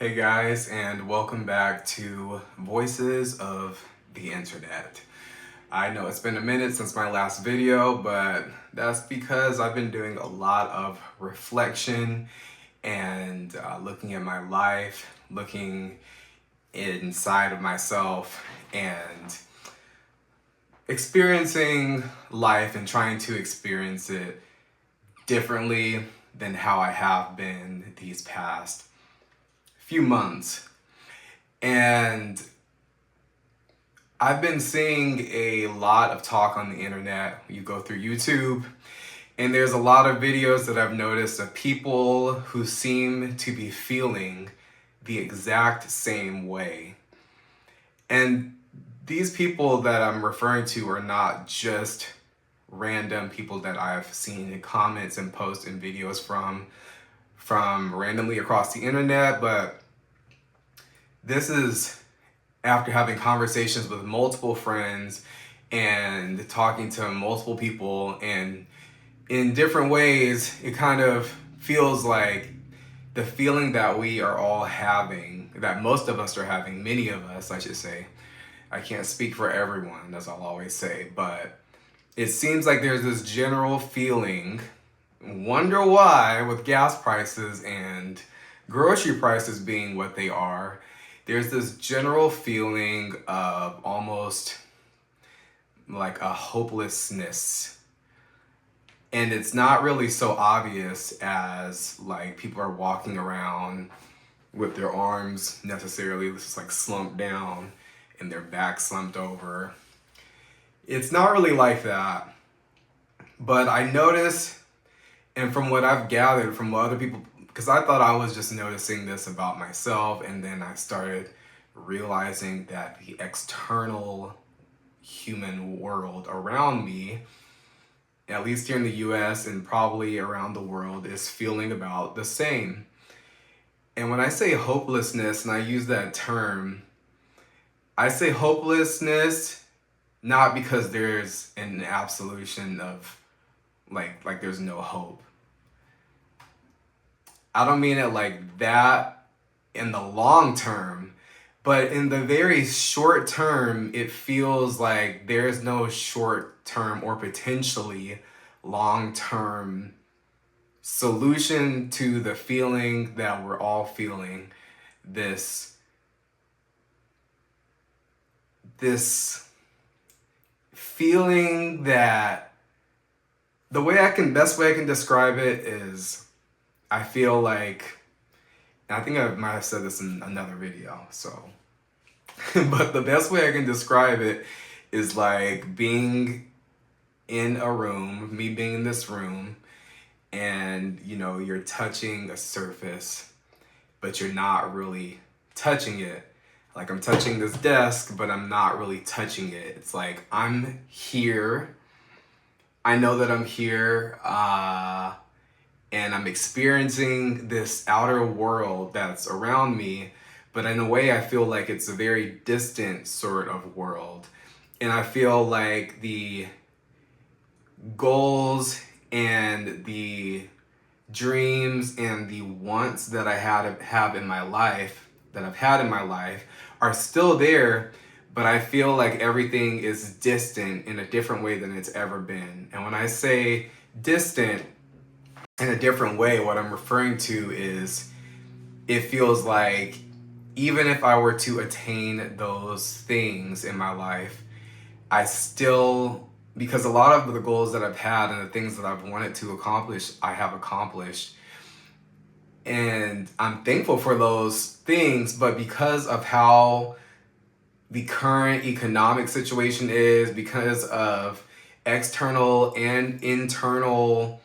Hey guys, and welcome back to Voices of the Internet. I know it's been a minute since my last video, but that's because I've been doing a lot of reflection and looking at my life, looking inside of myself, and experiencing life and trying to experience it differently than how I have been these past few months. And I've been seeing a lot of talk on the internet. You go through YouTube, and there's a lot of videos that I've noticed of people who seem to be feeling the exact same way. And these people that I'm referring to are not just random people that I've seen in comments and posts and videos from randomly across the internet, but this is after having conversations with multiple friends and talking to multiple people, and in different ways, it kind of feels like the feeling that we are all having, that most of us are having, many of us, I should say. I can't speak for everyone, as I'll always say, but it seems like there's this general feeling, wonder why, with gas prices and grocery prices being what they are, there's this general feeling of almost like a hopelessness. And it's not really so obvious as like people are walking around with their arms necessarily just like slumped down and their back slumped over. It's not really like that. But I notice, and from what I've gathered from what other people, because I thought I was just noticing this about myself, and then I started realizing that the external human world around me, at least here in the US and probably around the world, is feeling about the same. And when I say hopelessness, and I use that term, I say hopelessness not because there's an absolution of like there's no hope. I don't mean it like that in the long term, but in the very short term, it feels like there's no short term or potentially long term solution to the feeling that we're all feeling, this feeling that best way I can describe it is I feel like, and I think I might have said this in another video, so but the best way I can describe it is like being in a room, me being in this room, and you're touching a surface, but you're not really touching it. Like I'm touching this desk, but I'm not really touching it. It's like I'm here. I know that I'm here, and I'm experiencing this outer world that's around me, but in a way I feel like it's a very distant sort of world. And I feel like the goals and the dreams and the wants that have in my life, that I've had in my life, are still there, but I feel like everything is distant in a different way than it's ever been. And when I say distant in a different way, what I'm referring to is it feels like even if I were to attain those things in my life, I still, because a lot of the goals that I've had and the things that I've wanted to accomplish, I have accomplished. And I'm thankful for those things, but because of how the current economic situation is, because of external and internal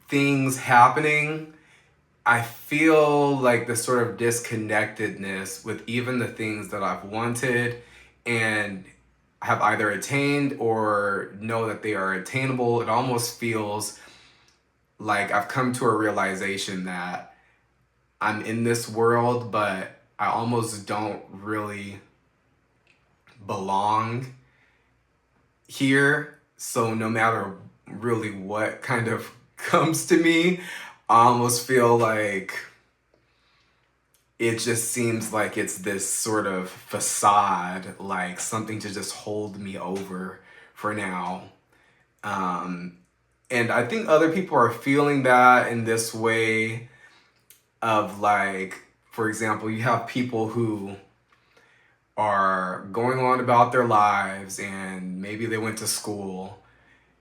things happening, I feel like this sort of disconnectedness with even the things that I've wanted and have either attained or know that they are attainable. It almost feels like I've come to a realization that I'm in this world, but I almost don't really belong here. So no matter really what kind of comes to me, I almost feel like it just seems like it's this sort of facade, like something to just hold me over for now. Um, and I think other people are feeling that in this way of like, for example, you have people who are going on about their lives and maybe they went to school,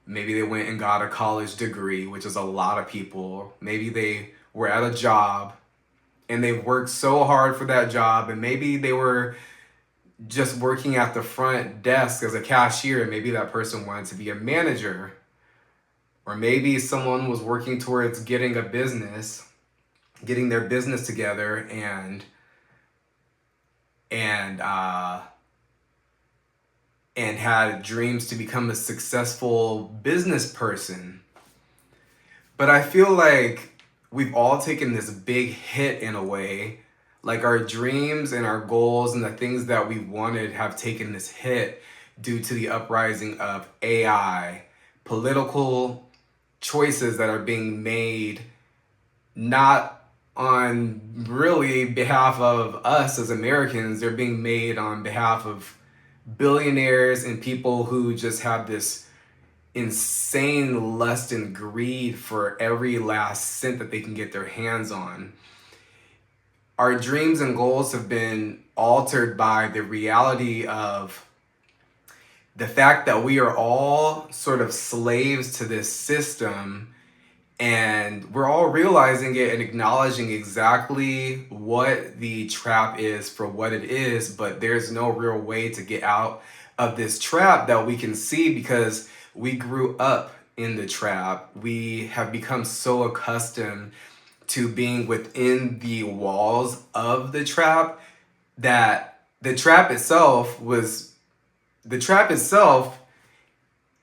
maybe they went and got a college degree, which is a lot of people. Maybe they were at a job and they've worked so hard for that job, and maybe they were just working at the front desk as a cashier, and maybe that person wanted to be a manager, or maybe someone was working towards getting a business, getting their business together, and uh and had dreams to become a successful business person. But I feel like we've all taken this big hit in a way. Like our dreams and our goals and the things that we wanted have taken this hit due to the uprising of AI, political choices that are being made not on really behalf of us as Americans, they're being made on behalf of billionaires and people who just have this insane lust and greed for every last cent that they can get their hands on. Our dreams and goals have been altered by the reality of the fact that we are all sort of slaves to this system, and we're all realizing it and acknowledging exactly what the trap is for what it is, but there's no real way to get out of this trap that we can see because we grew up in the trap. We have become so accustomed to being within the walls of the trap that the trap itself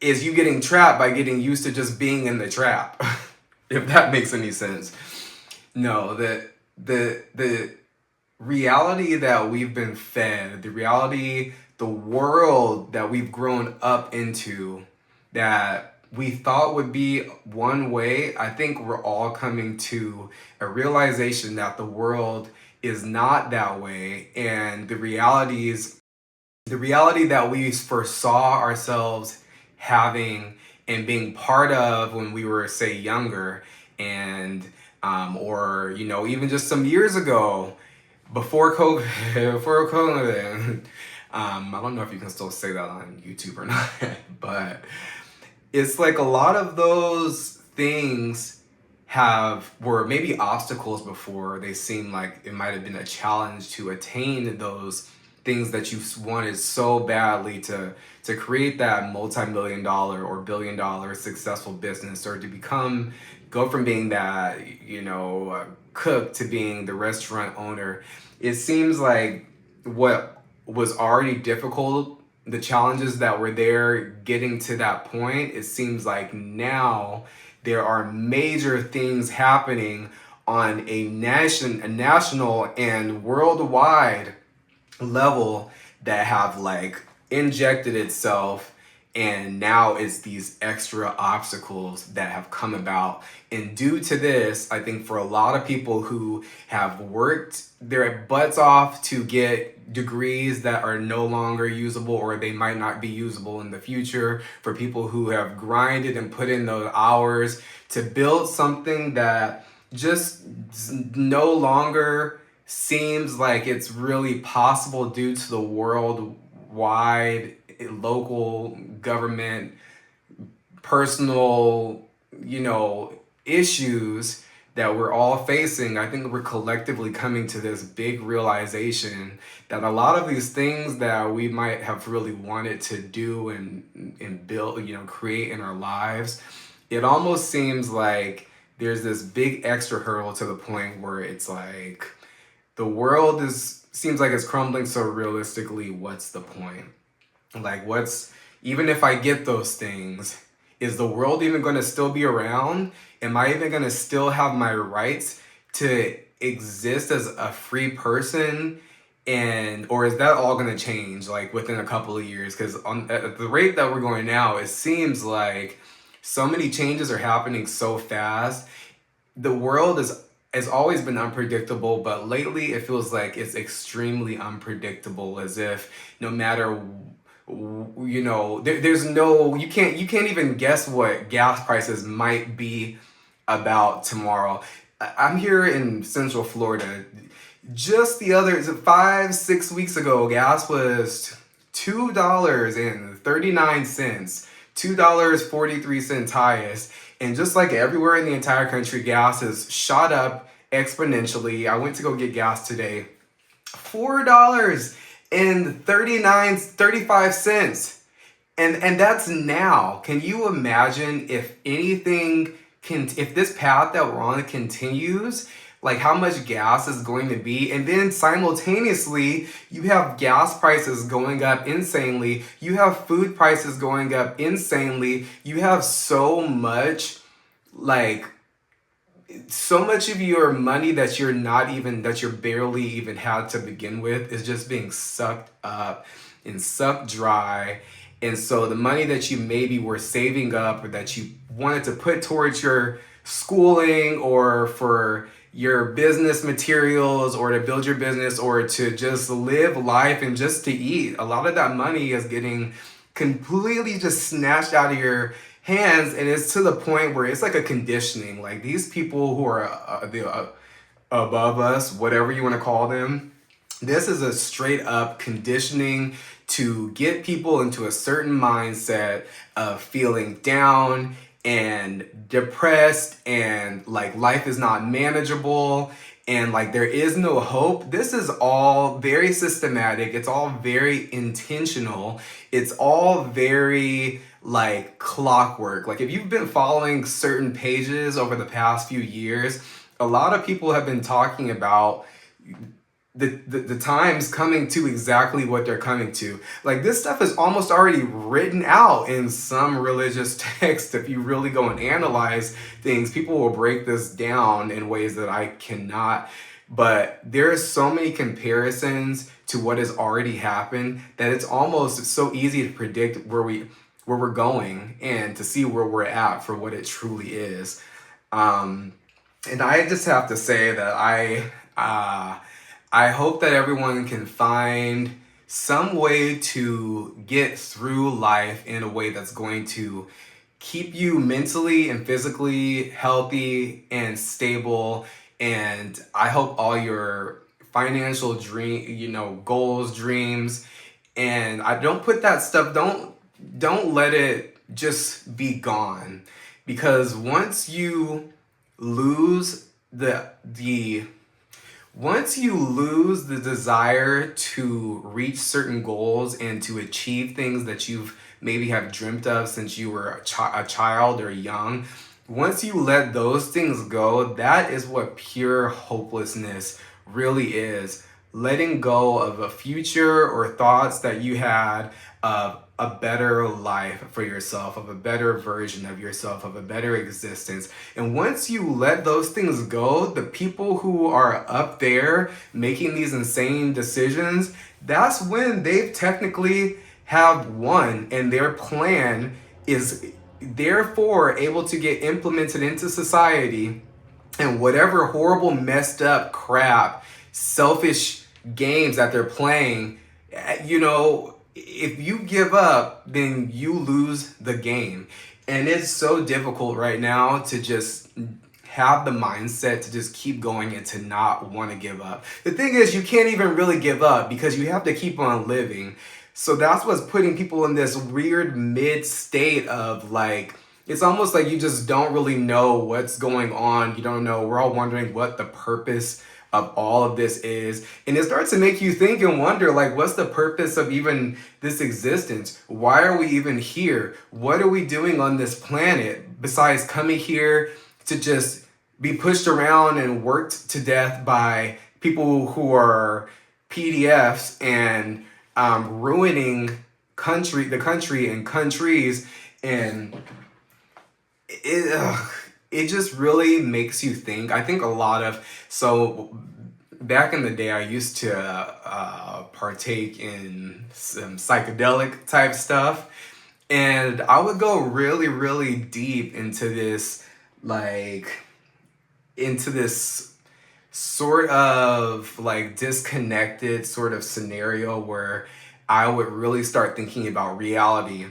is you getting trapped by getting used to just being in the trap. If that makes any sense. No, the reality that we've been fed, the reality, the world that we've grown up into, that we thought would be one way, I think we're all coming to a realization that the world is not that way. And the reality that we first saw ourselves having and being part of when we were, say, younger, and or even just some years ago, before COVID, before COVID. I don't know if you can still say that on YouTube or not, but it's like a lot of those things were maybe obstacles before. They seem like it might have been a challenge to attain those things that you wanted so badly, to create that multi-million dollar or billion-dollar successful business, or to go from being that cook to being the restaurant owner. It seems like what was already difficult, the challenges that were there getting to that point, it seems like now there are major things happening on a national and worldwide level that have like injected itself, and now it's these extra obstacles that have come about. And due to this, I think for a lot of people who have worked their butts off to get degrees that are no longer usable, or they might not be usable in the future, for people who have grinded and put in those hours to build something that just no longer seems like it's really possible due to the worldwide, local government, personal, issues that we're all facing. I think we're collectively coming to this big realization that a lot of these things that we might have really wanted to do and build, create in our lives, it almost seems like there's this big extra hurdle to the point where it's like the world seems like it's crumbling so realistically. What's the point? Like, even if I get those things, is the world even going to still be around? Am I even going to still have my rights to exist as a free person? Or is that all going to change like within a couple of years? Because at the rate that we're going now, it seems like so many changes are happening so fast. The world is it's always been unpredictable, but lately it feels like it's extremely unpredictable, as if no matter there's no, you can't even guess what gas prices might be about tomorrow. I'm here in Central Florida. Just the other 5-6 weeks ago, gas was $2.39, $2.43 highest. And just like everywhere in the entire country, gas has shot up exponentially. I went to go get gas today. $4.35. And that's now. Can you imagine if anything if this path that we're on continues, like how much gas is going to be? And then simultaneously, you have gas prices going up insanely. You have food prices going up insanely. You have like so much of your money that you're barely even had to begin with is just being sucked up and sucked dry. And so the money that you maybe were saving up, or that you wanted to put towards your schooling, or for your business materials, or to build your business, or to just live life and just to eat, a lot of that money is getting completely just snatched out of your hands. And it's to the point where it's like a conditioning. Like these people who are above us, whatever you want to call them, this is a straight up conditioning to get people into a certain mindset of feeling down and depressed, and like life is not manageable, and like there is no hope. This is all very systematic. It's all very intentional. It's all very like clockwork. Like if you've been following certain pages over the past few years, a lot of people have been talking about the times coming to exactly what they're coming to. Like this stuff is almost already written out in some religious text. If you really go and analyze things, people will break this down in ways that I cannot. But there's so many comparisons to what has already happened that it's so easy to predict where we're going, and to see where we're at for what it truly is. And I just have to say that I hope that everyone can find some way to get through life in a way that's going to keep you mentally and physically healthy and stable. And I hope all your financial goals, dreams, and I don't put that stuff, don't let it just be gone. Because once you lose the desire to reach certain goals and to achieve things that you've maybe have dreamt of since you were a child or young, once you let those things go, that is what pure hopelessness really is. Letting go of a future or thoughts that you had of a better life for yourself, of a better version of yourself, of a better existence. And once you let those things go, the people who are up there making these insane decisions, that's when they've technically have won, and their plan is therefore able to get implemented into society. And whatever horrible, messed up crap, selfish games that they're playing, if you give up, then you lose the game. And it's so difficult right now to just have the mindset to just keep going and to not want to give up. The thing is, you can't even really give up because you have to keep on living. So that's what's putting people in this weird mid state of like, it's almost like you just don't really know what's going on. You don't know. We're all wondering what the purpose of all of this is. And it starts to make you think and wonder, like, what's the purpose of even this existence? Why are we even here? What are we doing on this planet besides coming here to just be pushed around and worked to death by people who are PDFs and ruining the country and countries? And it just really makes you think. I think so back in the day, I used to partake in some psychedelic type stuff, and I would go really, really deep into this sort of like disconnected sort of scenario where I would really start thinking about reality.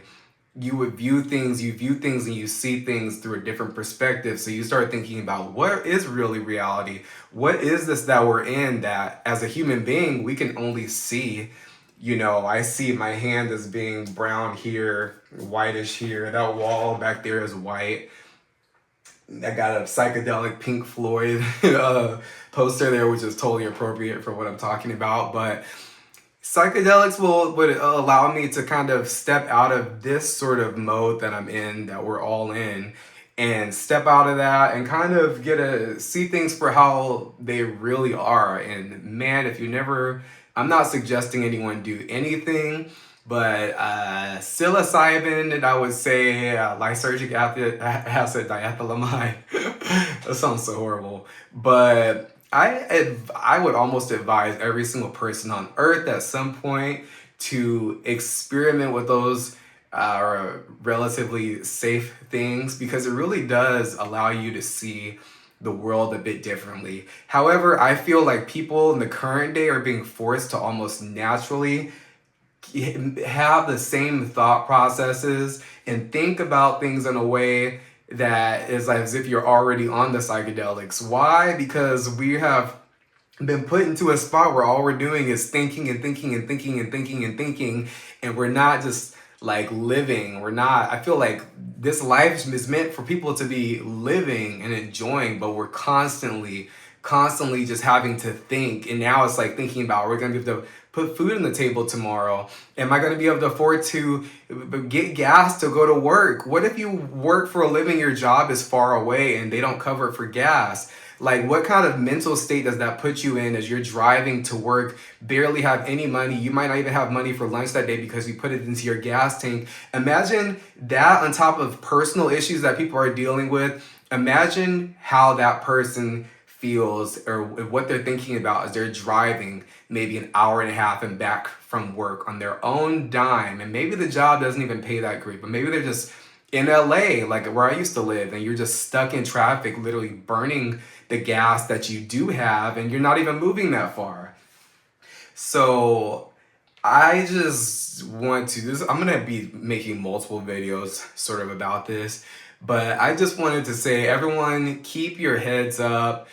You view things and you see things through a different perspective. So you start thinking about what is really reality? What is this that we're in that as a human being we can only see? You know, I see my hand as being brown here, whitish here. That wall back there is white. I got a psychedelic Pink Floyd poster there, which is totally appropriate for what I'm talking about. But psychedelics would allow me to kind of step out of this sort of mode that I'm in, that we're all in, and step out of that and kind of get to see things for how they really are. And man, if you never, I'm not suggesting anyone do anything, but psilocybin, and I would say lysergic acid diethylamide. That sounds so horrible, but I would almost advise every single person on earth at some point to experiment with those relatively safe things, because it really does allow you to see the world a bit differently. However, I feel like people in the current day are being forced to almost naturally have the same thought processes and think about things in a way that is as if you're already on the psychedelics. Why? Because we have been put into a spot where all we're doing is thinking and thinking and thinking and thinking and thinking, and we're not just like living. We're not, I feel like this life is meant for people to be living and enjoying, but we're constantly just having to think. And now it's like thinking about, we're gonna be able to put food on the table tomorrow. Am I gonna be able to afford to get gas to go to work? What if you work for a living, your job is far away and they don't cover for gas? Like, what kind of mental state does that put you in as you're driving to work, barely have any money? You might not even have money for lunch that day because you put it into your gas tank. Imagine that on top of personal issues that people are dealing with. Imagine how that person feels or what they're thinking about as they're driving maybe an hour and a half and back from work on their own dime. And maybe the job doesn't even pay that great, but maybe they're just in LA, like where I used to live, and you're just stuck in traffic, literally burning the gas that you do have, and you're not even moving that far. So I just want to, this, I'm gonna be making multiple videos sort of about this, but I just wanted to say, everyone, keep your heads up.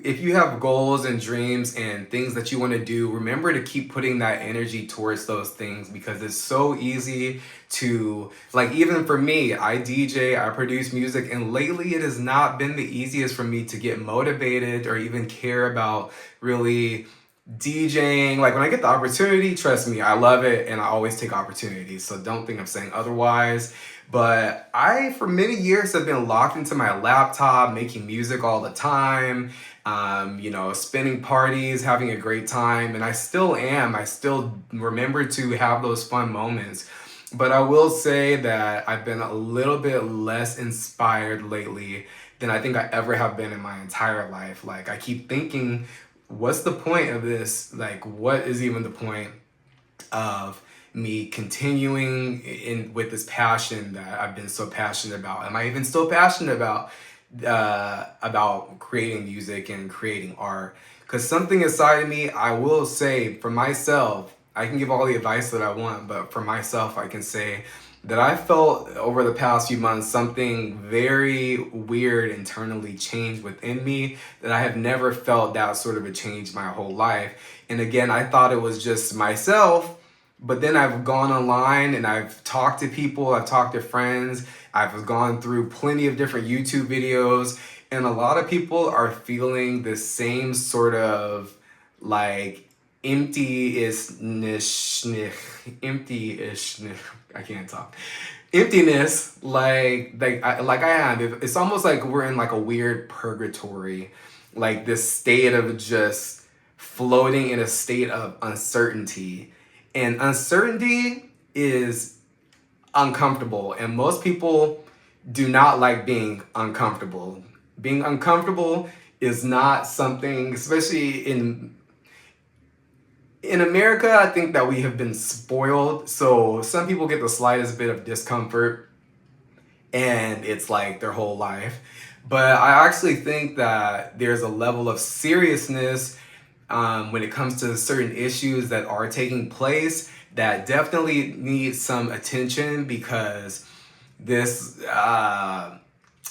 If you have goals and dreams and things that you want to do, remember to keep putting that energy towards those things, because it's so easy to, like, even for me, I DJ, I produce music, and lately it has not been the easiest for me to get motivated or even care about really DJing. Like, when I get the opportunity, trust me, I love it and I always take opportunities. So don't think I'm saying otherwise. But I, for many years, have been locked into my laptop, making music all the time, you know, spinning parties, having a great time. And I still am. I still remember to have those fun moments. But I will say that I've been a little bit less inspired lately than I think I ever have been in my entire life. Like, I keep thinking, what's the point of this? Like, what is even the point of me continuing in with this passion that I've been so passionate about? Am I even still passionate about creating music and creating art? Because something inside of me, I will say for myself, I can give all the advice that I want, but for myself, I can say that I felt over the past few months something very weird internally changed within me, that I have never felt that sort of a change my whole life. And again, I thought it was just myself, but then I've gone online and I've talked to people, I've talked to friends, I've gone through plenty of different YouTube videos, and a lot of people are feeling the same sort of like empty-ish, I can't talk. Emptiness, like I am. It's almost like we're in like a weird purgatory, like this state of just floating in a state of uncertainty. And uncertainty is uncomfortable, and most people do not like being uncomfortable. Being uncomfortable is not something, especially in America, I think that we have been spoiled. So some people get the slightest bit of discomfort and it's like their whole life. But I actually think that there's a level of seriousness when it comes to certain issues that are taking place that definitely need some attention, because this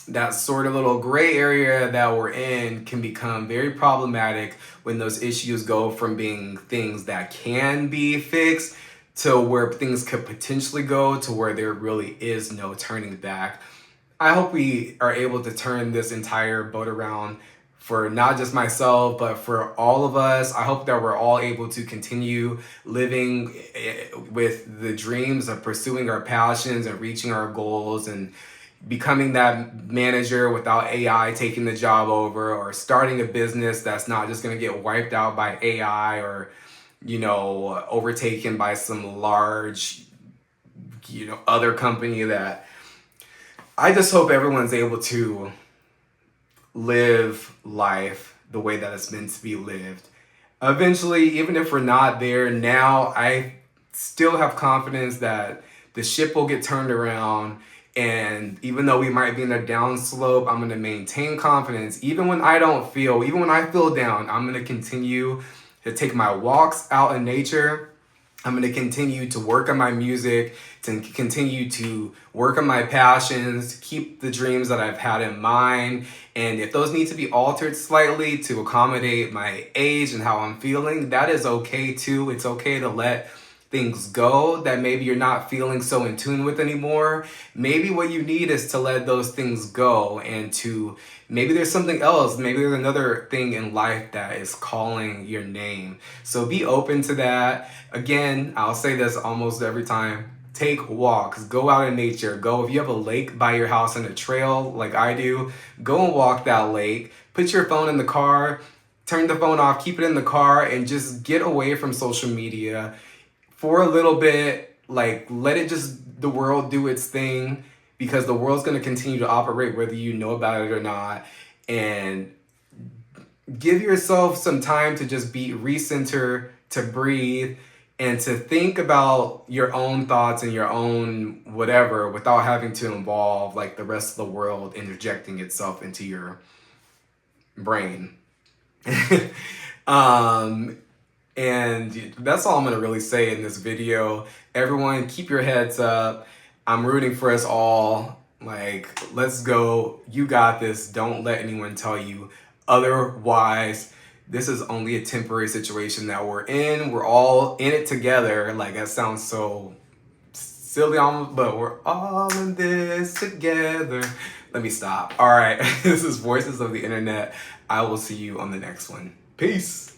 that sort of little gray area that we're in can become very problematic when those issues go from being things that can be fixed to where things could potentially go to where there really is no turning back. I hope we are able to turn this entire boat around for not just myself, but for all of us. I hope that we're all able to continue living with the dreams of pursuing our passions and reaching our goals and becoming that manager without AI taking the job over, or starting a business that's not just going to get wiped out by AI, or, overtaken by some large, other company. That I just hope everyone's able to live life the way that it's meant to be lived. Eventually, even if we're not there now, I still have confidence that the ship will get turned around. And even though we might be in a down slope, I'm going to maintain confidence. Even when I feel down, I'm going to continue to take my walks out in nature. I'm going to continue to work on my music, to continue to work on my passions, keep the dreams that I've had in mind. And if those need to be altered slightly to accommodate my age and how I'm feeling, that is okay too. It's okay to let things go that maybe you're not feeling so in tune with anymore. Maybe what you need is to let those things go, and to maybe there's something else. Maybe there's another thing in life that is calling your name. So be open to that. Again, I'll say this almost every time. Take walks, go out in nature. Go, if you have a lake by your house and a trail like I do, go and walk that lake. Put your phone in the car, turn the phone off, keep it in the car, and just get away from social media for a little bit. Like, let it just, the world do its thing, because the world's going to continue to operate whether you know about it or not. And give yourself some time to just recenter, to breathe, and to think about your own thoughts and your own whatever without having to involve like the rest of the world interjecting itself into your brain. And that's all I'm gonna really say in this video. Everyone, keep your heads up. I'm rooting for us all. Like, let's go. You got this. Don't let anyone tell you otherwise. This is only a temporary situation that we're in. We're all in it together. Like, that sounds so silly almost, but we're all in this together. Let me stop. All right. This is Voices of the Internet. I will see you on the next one. Peace.